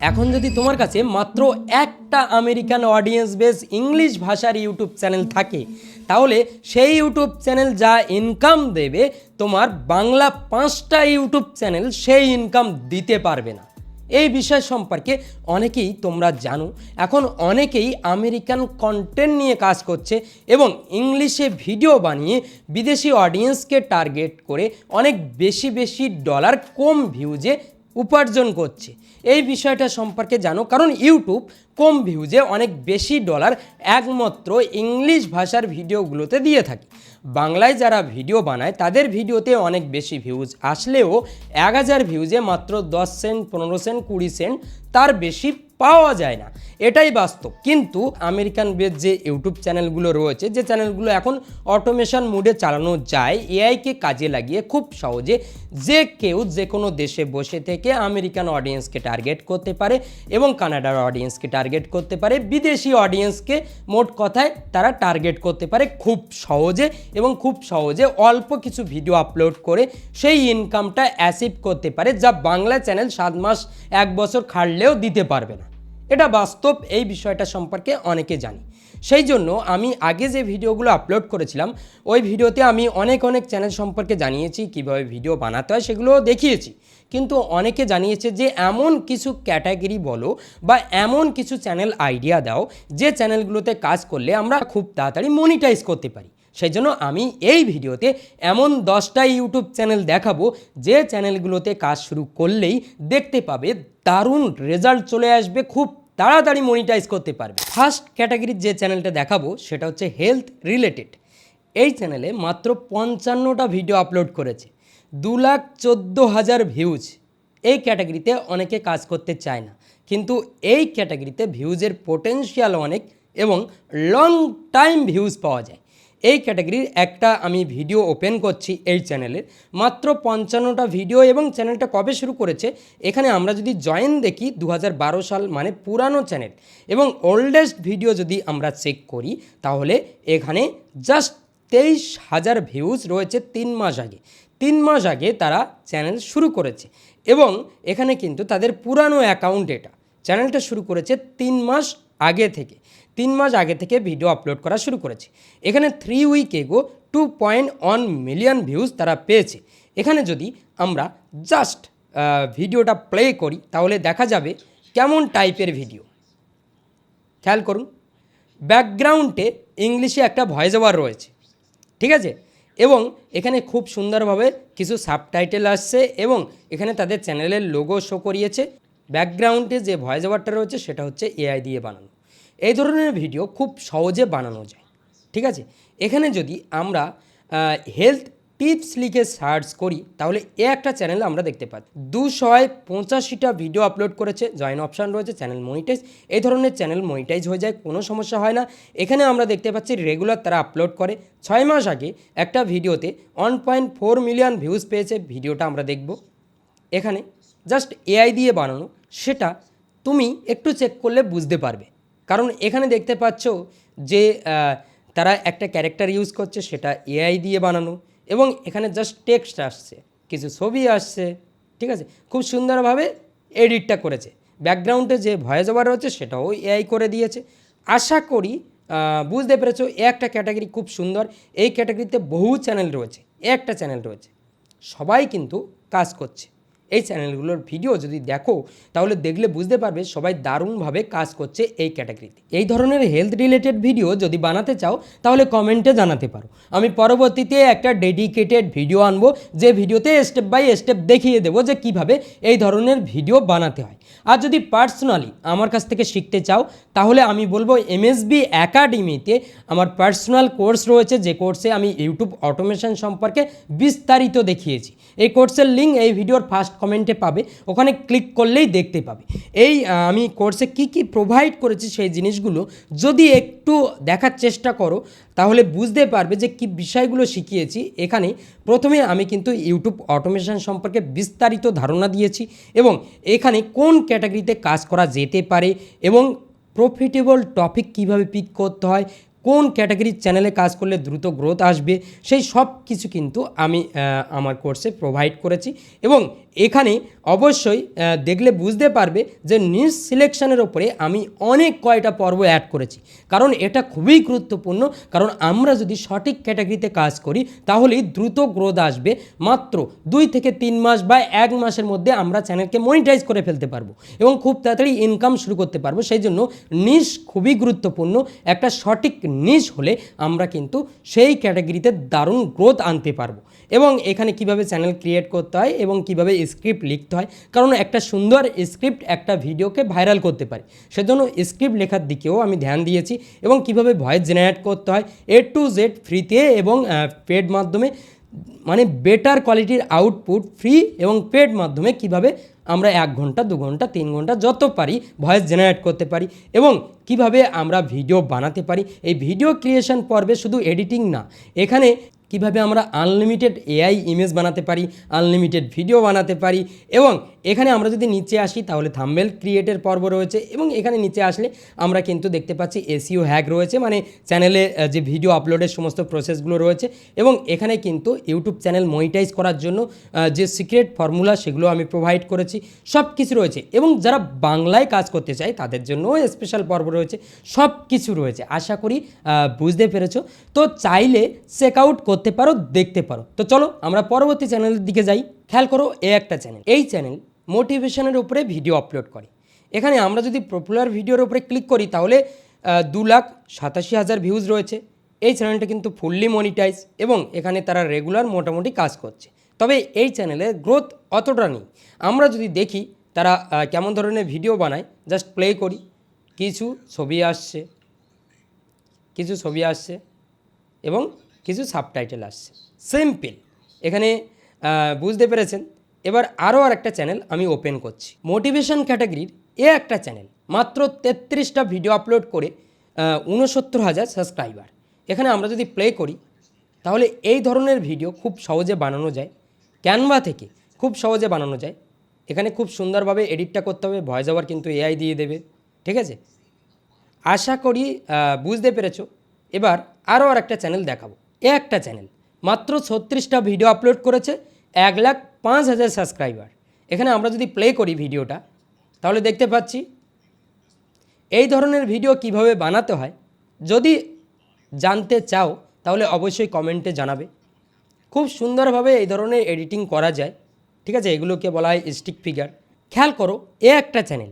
এখন যদি তোমার কাছে মাত্র একটা আমেরিকান অডিয়েন্স বেস ইংলিশ ভাষার ইউটিউব চ্যানেল থাকে, তাহলে সেই ইউটিউব চ্যানেল যা ইনকাম দেবে তোমার বাংলা 5টা ইউটিউব চ্যানেল সেই ইনকাম দিতে পারবে না। এই বিষয় সম্পর্কে অনেকেই তোমরা জানো। এখন অনেকেই আমেরিকান কন্টেন্ট নিয়ে কাজ করছে এবং ইংলিশে ভিডিও বানিয়ে বিদেশি অডিয়েন্সকে টার্গেট করে অনেক বেশি ডলার কম ভিউজে উপার্জন করছে। এই বিষয়টা সম্পর্কে জানো, কারণ ইউটিউব কম ভিউজে অনেক বেশি ডলার একমাত্র ইংলিশ ভাষার ভিডিওগুলোতে দিয়ে থাকে। বাংলায় যারা ভিডিও বানায় তাদের ভিডিওতে অনেক বেশি ভিউজ আসলেও 1000 ভিউজে মাত্র 10 সেন্ট, 15 সেন্ট, 20 সেন্ট, তার বেশি পাওয়া যায় না। এটাই বাস্তব। কিন্তু আমেরিকান বেস যে ইউটিউব চ্যানেলগুলো রয়েছে, যে চ্যানেলগুলো এখন অটোমেশন মোডে চালানো যায়, এআইকে কাজে লাগিয়ে খুব সহজে যে কেউ যে কোনো দেশে বসে থেকে আমেরিকান অডিয়েন্সকে টার্গেট করতে পারে এবং কানাডার অডিয়েন্সকে টার্গেট করতে পারে, বিদেশি অডিয়েন্সকে মোট কথায় তারা টার্গেট করতে পারে খুব সহজে এবং খুব সহজে অল্প কিছু ভিডিও আপলোড করে সেই ইনকামটা অ্যাচিভ করতে পারে, যা বাংলা চ্যানেল 7 মাস 1 বছর খাটলেও দিতে পারবে না। এটা বাস্তব। এই বিষয়টা সম্পর্কে অনেকে জানি। সেই জন্য আমি আগে যে ভিডিওগুলো আপলোড করেছিলাম ওই ভিডিওতে আমি অনেক চ্যানেল সম্পর্কে জানিয়েছি, কিভাবে ভিডিও বানাতে হয় সেগুলো দেখিয়েছি। কিন্তু অনেকে জানিয়েছে যে এমন কিছু ক্যাটাগরি বলো বা এমন কিছু চ্যানেল আইডিয়া দাও যে চ্যানেলগুলোতে কাজ করলে আমরা খুব তাড়াতাড়ি মনিটাইজ করতে পারি। সেই জন্য আমি এই ভিডিওতে এমন 10টা ইউটিউব চ্যানেল দেখাবো যে চ্যানেলগুলোতে কাজ শুরু করলেই দেখতে পাবে দারুণ রেজাল্ট চলে আসবে, খুব তাড়াতাড়ি মনিটাইজ করতে পারবে। ফার্স্ট ক্যাটাগরির যে চ্যানেলটা দেখাবো সেটা হচ্ছে হেলথ রিলেটেড। এই চ্যানেলে মাত্র 55টা ভিডিও আপলোড করেছে, 2,14,000 ভিউজ। এই ক্যাটাগরিতে অনেকে কাজ করতে চায় না, কিন্তু এই ক্যাটাগরিতে ভিউজের পোটেনশিয়াল অনেক এবং লং টাইম ভিউজ পাওয়া যায়। এই ক্যাটাগরির একটা আমি ভিডিও ওপেন করছি এই চ্যানেলের, মাত্র 55টা ভিডিও। এবং চ্যানেলটা কবে শুরু করেছে এখানে আমরা যদি জয়েন দেখি 2012 সাল, মানে পুরানো চ্যানেল। এবং ওল্ডেস্ট ভিডিও যদি আমরা চেক করি তাহলে এখানে জাস্ট 23,000 ভিউজ রয়েছে 3 মাস আগে। 3 মাস আগে তারা চ্যানেল শুরু করেছে এবং এখানে কিন্তু তাদের পুরানো অ্যাকাউন্ট। এটা চ্যানেলটা শুরু করেছে 3 মাস আগে থেকে। 3 মাস আগে থেকে ভিডিও আপলোড করা শুরু করেছে। এখানে 3 উইক এগো 2.1 মিলিয়ন ভিউজ তারা পেয়েছে। এখানে যদি আমরা জাস্ট ভিডিওটা প্লে করি তাহলে দেখা যাবে কেমন টাইপের ভিডিও। খেয়াল করুন, ব্যাকগ্রাউন্ডে ইংলিশে একটা ভয়েস ওভার রয়েছে, ঠিক আছে? এবং এখানে খুব সুন্দরভাবে কিছু সাবটাইটেল আসছে এবং এখানে তাদের চ্যানেলের লোগো শো করিয়েছে। ব্যাকগ্রাউন্ডে যে ভয়েস ওভারটা রয়েছে সেটা হচ্ছে এআই দিয়ে বানানো। এই ধরনের ভিডিও খুব সহজে বানানো যায়, ঠিক আছে? এখানে যদি আমরা হেলথ টিপস লিখে সার্চ করি তাহলে একটা চ্যানেল আমরা দেখতে পাই 285টা ভিডিও আপলোড করেছে, জয়েন অপশান রয়েছে, চ্যানেল মনিটাইজ। এই ধরনের চ্যানেল মনিটাইজ হয়ে যায়, কোনো সমস্যা হয় না। এখানে আমরা দেখতে পাচ্ছি রেগুলার তারা আপলোড করে। 6 মাস আগে একটা ভিডিওতে 1.4 মিলিয়ন ভিউজ পেয়েছে। ভিডিওটা আমরা দেখব। এখানে জাস্ট এআই দিয়ে বানানো, সেটা তুমি একটু চেক করলে বুঝতে পারবে। কারণ এখানে দেখতে পাচ্ছ যে তারা একটা ক্যারেক্টার ইউজ করছে, সেটা এআই দিয়ে বানানো এবং এখানে জাস্ট টেক্সট আসছে, কিছু ছবি আসছে, ঠিক আছে? খুব সুন্দরভাবে এডিটটা করেছে। ব্যাকগ্রাউন্ডে যে ভয়েস ওভার রয়েছে সেটাও এআই করে দিয়েছে। আশা করি বুঝতে পেরেছো। একটা ক্যাটাগরি খুব সুন্দর। এই ক্যাটাগরিতে বহু চ্যানেল রয়েছে, একটা চ্যানেল রয়েছে, সবাই কিন্তু কাজ করছে। এই চ্যানেলগুলোর ভিডিও যদি দেখো তাহলে দেখলে বুঝতে পারবে সবাই দারুণভাবে কাজ করছে এই ক্যাটাগরিতে। এই ধরনের হেলথ রিলেটেড ভিডিও যদি বানাতে চাও তাহলে কমেন্টে জানাতে পারো। আমি পরবর্তীতে একটা ডেডিকেটেড ভিডিও আনবো, যে ভিডিওতে স্টেপ বাই স্টেপ দেখিয়ে দেবো যে কিভাবে এই ধরনের ভিডিও বানাতে হয়। আর যদি পার্সোনালি আমার কাছ থেকে শিখতে চাও তাহলে আমি বলবো এমএসবি একাডেমিতে আমার পার্সোনাল কোর্স রয়েছে, যে কোর্সে আমি ইউটিউব অটোমেশন সম্পর্কে বিস্তারিত দেখিয়েছি। এই কোর্সের লিঙ্ক এই ভিডিওর ফার্স্ট কমেন্টে পাবে, ওখানে ক্লিক করলেই দেখতে পাবে। এই আমি কোর্সে কি প্রোভাইড করেছি সেই জিনিসগুলো যদি একটু দেখার চেষ্টা করো তাহলে বুঝতে পারবে যে কি বিষয়গুলো শিখিয়েছি। এখানে প্রথমে আমি কিন্তু ইউটিউব অটোমেশন সম্পর্কে বিস্তারিত ধারণা দিয়েছি এবং এখানে কোন ক্যাটাগরিতে কাজ করা যেতে পারে এবং প্রফিটেবল টপিক কিভাবে পিক করতে হয়, কোন ক্যাটাগরির চ্যানেলে কাজ করলে দ্রুত গ্রোথ আসবে, সেই সব কিছু কিন্তু আমি আমার কোর্সে প্রোভাইড করেছি। এবং এখানে অবশ্যই দেখলে বুঝতে পারবে যে নিউজ সিলেকশনের ওপরে আমি অনেক কয়টা পর্ব অ্যাড করেছি, কারণ এটা খুবই গুরুত্বপূর্ণ। কারণ আমরা যদি সঠিক ক্যাটাগরিতে কাজ করি তাহলেই দ্রুত গ্রোথ আসবে। মাত্র 2 থেকে 3 মাস বা 1 মাসের মধ্যে আমরা চ্যানেলকে মনিটাইজ করে ফেলতে পারবো এবং খুব তাড়াতাড়ি ইনকাম শুরু করতে পারবো। সেই জন্য নিশ খুবই গুরুত্বপূর্ণ। একটা সঠিক নিশ হলে আমরা কিন্তু সেই ক্যাটাগরিতে দারুণ গ্রোথ আনতে পারবো। এবং এখানে কিভাবে চ্যানেল ক্রিয়েট করতে হয় এবং কিভাবে স্ক্রিপ্ট লিখতে হয়, কারণ একটা সুন্দর স্ক্রিপ্ট একটা ভিডিওকে ভাইরাল করতে পারে, সেজন্য স্ক্রিপ্ট লেখার দিকেও আমি ধ্যান দিয়েছি। এবং কিভাবে ভয়েস জেনারেট করতে হয় A to Z ফ্রিতে এবং পেড মাধ্যমে, মানে বেটার কোয়ালিটির আউটপুট ফ্রি এবং পেড মাধ্যমে কিভাবে আমরা 1 ঘন্টা 2 ঘন্টা 3 ঘন্টা যত পারি ভয়েস জেনারেট করতে পারি এবং কিভাবে আমরা ভিডিও বানাতে পারি। এই ভিডিও ক্রিয়েশন পর্বে শুধু এডিটিং না, এখানে কিভাবে আমরা আনলিমিটেড AI ইমেজ বানাতে পারি, আনলিমিটেড ভিডিও বানাতে পারি। এবং এখানে আমরা যদি নিচে আসি তাহলে থাম্বনেল ক্রিয়েটের পর্ব রয়েছে এবং এখানে নিচে আসলে আমরা কিন্তু দেখতে পাচ্ছি SEO হ্যাক রয়েছে, মানে চ্যানেলে যে ভিডিও আপলোডের সমস্ত প্রসেসগুলো রয়েছে। এবং এখানে কিন্তু ইউটিউব চ্যানেল মনিটাইজ করার জন্য যে সিক্রেট ফর্মুলা সেগুলো আমি প্রোভাইড করেছি, সব কিছু রয়েছে। এবং যারা বাংলায় কাজ করতে চায় তাদের জন্যও স্পেশাল পর্ব রয়েছে, সব কিছু রয়েছে। আশা করি বুঝতে পেরেছো। তো চাইলে চেক আউট করতে পারো, দেখতে পারো। তো চলো আমরা পরবর্তী চ্যানেলের দিকে যাই। খেয়াল করো, একটা চ্যানেল, এই চ্যানেল মোটিভেশনের উপরে ভিডিও আপলোড করে। এখানে আমরা যদি পপুলার ভিডিওর উপরে ক্লিক করি তাহলে 2,87,000 ভিউজ রয়েছে। এই চ্যানেলটা কিন্তু ফুললি মনিটাইজ এবং এখানে তারা রেগুলার মোটামুটি কাজ করছে। তবে এই চ্যানেলের গ্রোথ অতটা নেই। আমরা যদি দেখি তারা কেমন ধরনের ভিডিও বানায়, জাস্ট প্লে করি, কিছু ছবি আসছে এবং কিছু সাবটাইটেল আসছে, সিম্পল। এখানে বুঝতে পেরেছেন। এবার আরও একটা চ্যানেল আমি ওপেন করছি, মোটিভেশন ক্যাটাগরির একটা চ্যানেল, মাত্র 33টা ভিডিও আপলোড করে 69,000 সাবস্ক্রাইবার। এখানে আমরা যদি প্লে করি তাহলে এই ধরনের ভিডিও খুব সহজে বানানো যায়, ক্যানভা থেকে খুব সহজে বানানো যায়। এখানে খুব সুন্দরভাবে এডিটটা করতে হবে, ভয়েস ওভার কিন্তু AI দিয়ে দেবে, ঠিক আছে। আশা করি বুঝতে পেরেছো। এবার আরও একটা চ্যানেল দেখাবো, একটা চ্যানেল মাত্র 36টা ভিডিও আপলোড করেছে, 1,05,000 সাবস্ক্রাইবার। এখানে আমরা যদি প্লে করি ভিডিওটা তাহলে দেখতে পাচ্ছি এই ধরনের ভিডিও কিভাবে বানাতে হয়। যদি জানতে চাও তাহলে অবশ্যই কমেন্টে জানাবে। খুব সুন্দরভাবে এই ধরনের এডিটিং করা যায়, ঠিক আছে। এগুলোকে বলা হয় স্টিক ফিগার। খেয়াল করো, একটা চ্যানেল,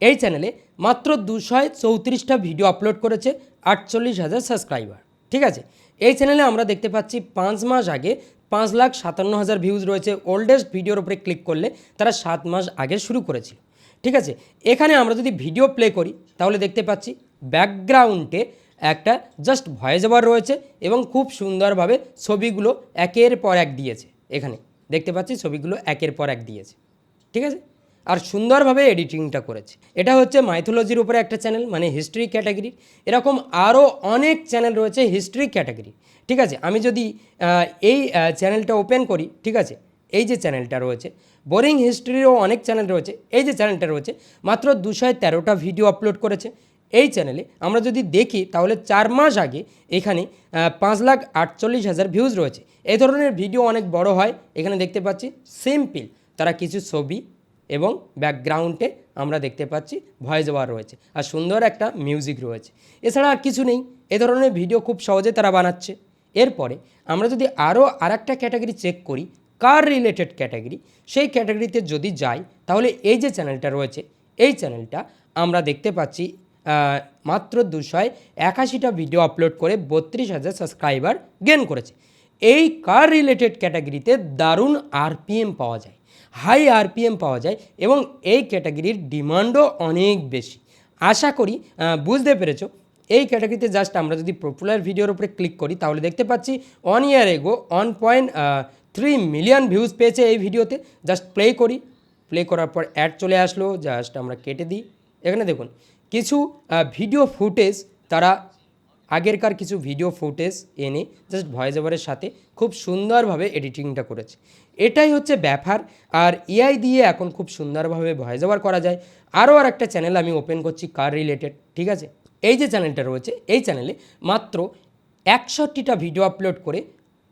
এই চ্যানেলে মাত্র 234টা ভিডিও আপলোড করেছে, 48,000 সাবস্ক্রাইবার, ঠিক আছে। এই চ্যানেলে আমরা দেখতে পাচ্ছি 5 মাস আগে 5,57,000 ভিউজ রয়েছে। ওল্ডেস্ট ভিডিওর উপরে ক্লিক করলে তারা 7 মাস আগে শুরু করেছিল, ঠিক আছে। এখানে আমরা যদি ভিডিও প্লে করি তাহলে দেখতে পাচ্ছি ব্যাকগ্রাউন্ডে একটা জাস্ট ভয়েস ওভার রয়েছে এবং খুব সুন্দরভাবে ছবিগুলো একের পর এক দিয়েছে। এখানে দেখতে পাচ্ছি ছবিগুলো একের পর এক দিয়েছে, ঠিক আছে। আর সুন্দরভাবে এডিটিংটা করেছে। এটা হচ্ছে মাইথোলজির উপরে একটা চ্যানেল, মানে হিস্ট্রি ক্যাটাগরি। এরকম আরও অনেক চ্যানেল রয়েছে হিস্ট্রি ক্যাটাগরি, ঠিক আছে। আমি যদি এই চ্যানেলটা ওপেন করি, ঠিক আছে, এই যে চ্যানেলটা রয়েছে, বোরিং হিস্ট্রিরও অনেক চ্যানেল রয়েছে। এই যে চ্যানেলটা রয়েছে মাত্র 213টা ভিডিও আপলোড করেছে। এই চ্যানেলে আমরা যদি দেখি তাহলে 4 মাস আগে এখানে 5,48,000 ভিউজ রয়েছে। এই ধরনের ভিডিও অনেক বড় হয়। এখানে দেখতে পাচ্ছি সিম্পল তারা কিছু ছবি এবং ব্যাকগ্রাউন্ডে আমরা দেখতে পাচ্ছি ভয়েস ওভার রয়েছে আর সুন্দর একটা মিউজিক রয়েছে। এছাড়া আর কিছু নেই। এ ধরনের ভিডিও খুব সহজে তারা বানাচ্ছে। এরপরে আমরা যদি আরও আরেকটা ক্যাটাগরি চেক করি, কার রিলেটেড ক্যাটাগরি, সেই ক্যাটাগরিতে যদি যাই তাহলে এই যে চ্যানেলটা রয়েছে, এই চ্যানেলটা আমরা দেখতে পাচ্ছি মাত্র 281টা ভিডিও আপলোড করে 32,000 সাবস্ক্রাইবার গেন করেছে। এই কার রিলেটেড ক্যাটাগরিতে দারুণ RPM পাওয়া যায়, হাই RPM পাওয়া যায় এবং এই ক্যাটাগরির ডিমান্ডও অনেক বেশি। আশা করি বুঝতে পেরেছো। এই ক্যাটাগরিতে জাস্ট আমরা যদি পপুলার ভিডিওর উপরে ক্লিক করি তাহলে দেখতে পাচ্ছি 1 ইয়ার এগো 1.3 মিলিয়ন ভিউজ পেয়েছে এই ভিডিওতে। জাস্ট প্লে করি, প্লে করার পর অ্যাড চলে আসলো, জাস্ট আমরা কেটে দিই। এখানে দেখুন কিছু ভিডিও ফুটেজ, তারা আগেরকার কিছু ভিডিও ফুটেজ এনে জাস্ট ভয়েস ওভারের সাথে খুব সুন্দরভাবে এডিটিংটা করেছে। এটাই হচ্ছে ব্যাপার। আর AI দিয়ে এখন খুব সুন্দরভাবে ভয়েস ওভার করা যায়। আরও একটা চ্যানেল আমি ওপেন করছি কার রিলেটেড, ঠিক আছে। এই যে চ্যানেলটা রয়েছে, এই চ্যানেলে মাত্র 61টা ভিডিও আপলোড করে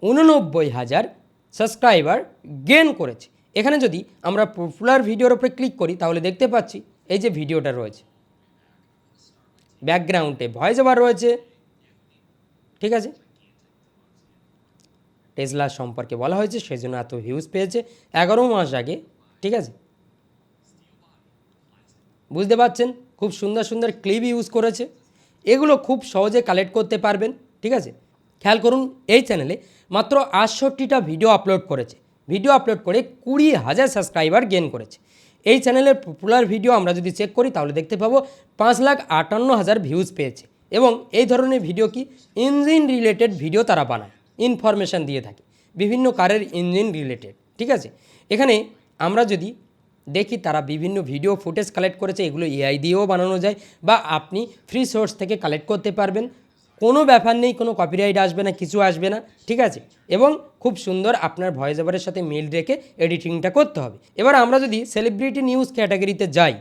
89,000 সাবস্ক্রাইবার গেন করেছে। এখানে যদি আমরা পপুলার ভিডিওর উপরে ক্লিক করি তাহলে দেখতে পাচ্ছি এই যে ভিডিওটা রয়েছে, ব্যাকগ্রাউন্ডে ভয়েস ওভার রয়েছে, ঠিক আছে। টেসলা সম্পর্কে বলা হয়েছে, সেই জন্য এত ভিউজ পেয়েছে 11 মাস আগে, ঠিক আছে। বুঝতে পারছেন, খুব সুন্দর সুন্দর ক্লিপ ইউজ করেছে, এগুলো খুব সহজে কালেক্ট করতে পারবেন, ঠিক আছে। খেয়াল করুন, এই চ্যানেলে মাত্র 68টা ভিডিও আপলোড করেছে, ভিডিও আপলোড করে 20,000 সাবস্ক্রাইবার গেন করেছে। এই চ্যানেলের পপুলার ভিডিও আমরা যদি চেক করি তাহলে দেখতে পাবো 5,58,000 ভিউজ পেয়েছে। এবং এই ধরনের ভিডিও কি ইঞ্জিন রিলেটেড ভিডিও তারা বানায়, ইনফরমেশান দিয়ে থাকে বিভিন্ন কারের ইঞ্জিন রিলেটেড, ঠিক আছে। এখানে আমরা যদি দেখি তারা বিভিন্ন ভিডিও ফুটেজ কালেক্ট করেছে, এগুলো এআই দিয়েও বানানো যায় বা আপনি ফ্রি সোর্স থেকে কালেক্ট করতে পারবেন, কোনো ব্যাপার নেই, কোনো কপিরাইট আসবে না, কিছু আসবে না, ঠিক আছে। এবং খুব সুন্দর আপনার ভয়েস ওভারের সাথে মিল রেখে এডিটিংটা করতে হবে। এবার আমরা যদি সেলিব্রিটি নিউজ ক্যাটাগরিতে যাই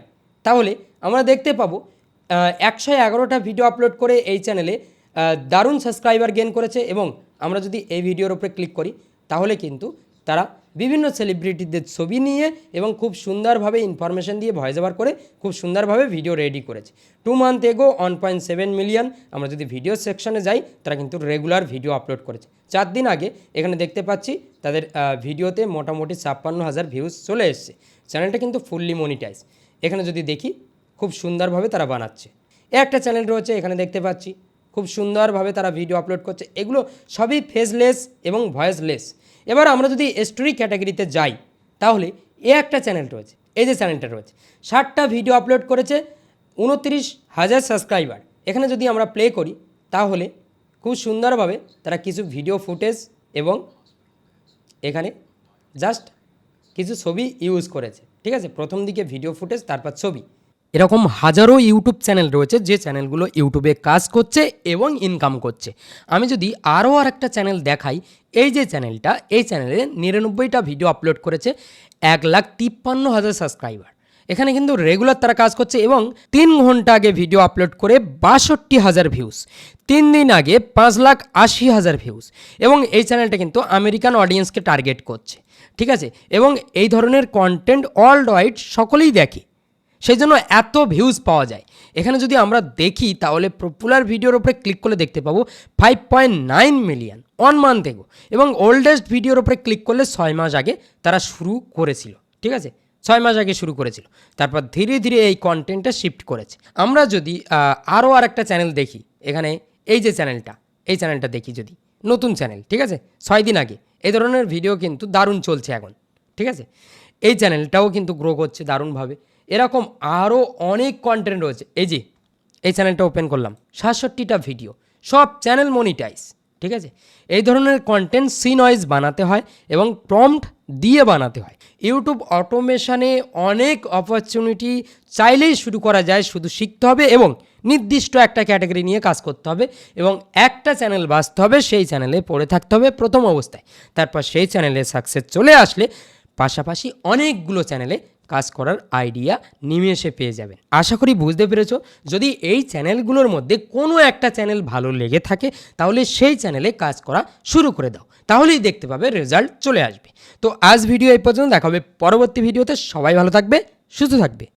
তাহলে আমরা দেখতে পাবো 111টা ভিডিও আপলোড করে এই চ্যানেলে দারুণ সাবস্ক্রাইবার গেন করেছে। এবং আমরা যদি এই ভিডিওর উপরে ক্লিক করি তাহলে কিন্তু তারা বিভিন্ন সেলিব্রিটিদের ছবি নিয়ে এবং খুব সুন্দরভাবে ইনফরমেশন দিয়ে ভয়েস ওভার করে খুব সুন্দরভাবে ভিডিও রেডি করেছে। 2 মান্থ এগো 1.7 মিলিয়ন। আমরা যদি ভিডিও সেকশনে যাই তারা কিন্তু রেগুলার ভিডিও আপলোড করেছে। 4 দিন আগে এখানে দেখতে পাচ্ছি তাদের ভিডিওতে মোটামুটি 56,000 ভিউজ চলে এসছে। চ্যানেলটা কিন্তু ফুললি মনিটাইজ। এখানে যদি দেখি খুব সুন্দরভাবে তারা বানাচ্ছে। একটা চ্যানেল রয়েছে, এখানে দেখতে পাচ্ছি খুব সুন্দরভাবে তারা ভিডিও আপলোড করছে, এগুলো সবই ফেসলেস এবং ভয়েসলেস। এবার আমরা যদি স্টোরি ক্যাটাগরিতে যাই তাহলে একটা চ্যানেল রয়েছে, এই যে চ্যানেলটা রয়েছে, 60টা ভিডিও আপলোড করেছে, 29,000 সাবস্ক্রাইবার। এখানে যদি আমরা প্লে করি তাহলে খুব সুন্দরভাবে তারা কিছু ভিডিও ফুটেজ এবং এখানে জাস্ট কিছু ছবি ইউজ করেছে, ঠিক আছে। প্রথম দিকে ভিডিও ফুটেজ, তারপর ছবি। এরকম হাজারো ইউটিউব চ্যানেল রয়েছে যে চ্যানেলগুলো ইউটিউবে কাজ করছে এবং ইনকাম করছে। আমি যদি আরও একটা চ্যানেল দেখাই, এই যে চ্যানেলটা, এই চ্যানেলে 99টা ভিডিও আপলোড করেছে, 1,53,000 সাবস্ক্রাইবার। এখানে কিন্তু রেগুলার তারা কাজ করছে এবং 3 ঘন্টা আগে ভিডিও আপলোড করে 62,000 ভিউজ, 3 দিন আগে 5,80,000 ভিউজ। এবং এই চ্যানেলটা কিন্তু আমেরিকান অডিয়েন্সকে টার্গেট করছে, ঠিক আছে। এবং এই ধরনের কন্টেন্ট ওয়ার্ল্ড ওয়াইড সকলেই দেখে, সেই জন্য এত ভিউজ পাওয়া যায়। এখানে যদি আমরা দেখি তাহলে পপুলার ভিডিওর উপরে ক্লিক করলে দেখতে পাবো 5.9 মিলিয়ন 1 মান্থ এগো। এবং ওল্ডেস্ট ভিডিওর উপরে ক্লিক করলে 6 মাস আগে তারা শুরু করেছিল, ঠিক আছে, 6 মাস আগে শুরু করেছিল, তারপর ধীরে ধীরে এই কন্টেন্টটা শিফট করেছে। আমরা যদি আরও একটা চ্যানেল দেখি, এখানে এই যে চ্যানেলটা, এই চ্যানেলটা দেখি যদি, নতুন চ্যানেল, ঠিক আছে, 6 দিন আগে। এই ধরনের ভিডিও কিন্তু দারুণ চলছে এখন, ঠিক আছে। এই চ্যানেলটাও কিন্তু গ্রো করছে দারুণভাবে। এরকম আরও অনেক কন্টেন্ট রয়েছে। এই যে এই চ্যানেলটা ওপেন করলাম, 67টা ভিডিও, সব চ্যানেল মনিটাইজ, ঠিক আছে। এই ধরনের কন্টেন্ট সিন ওয়াইজ বানাতে হয় এবং প্রম্পট দিয়ে বানাতে হয়। ইউটিউব অটোমেশনে অনেক অপরচুনিটি চাইলেই শুরু করা যায়, শুধু শিখতে হবে এবং নির্দিষ্ট একটা ক্যাটাগরি নিয়ে কাজ করতে হবে এবং একটা চ্যানেল বাছতে হবে, সেই চ্যানেলে পড়ে থাকতে হবে প্রথম অবস্থায়। তারপর সেই চ্যানেলে সাকসেস চলে আসলে পাশাপাশি অনেকগুলো চ্যানেলে কাজ করার আইডিয়া নিমেষে পেয়ে যাবেন। আশা করি বুঝতে পেরেছো। যদি এই চ্যানেলগুলোর মধ্যে কোনো একটা চ্যানেল ভালো লেগে থাকে তাহলে সেই চ্যানেলে কাজ করা শুরু করে দাও, তাহলেই দেখতে পাবে রেজাল্ট চলে আসবে। তো আজ ভিডিও এই পর্যন্ত, দেখা হবে পরবর্তী ভিডিওতে। সবাই ভালো থাকবে, সুস্থ থাকবে।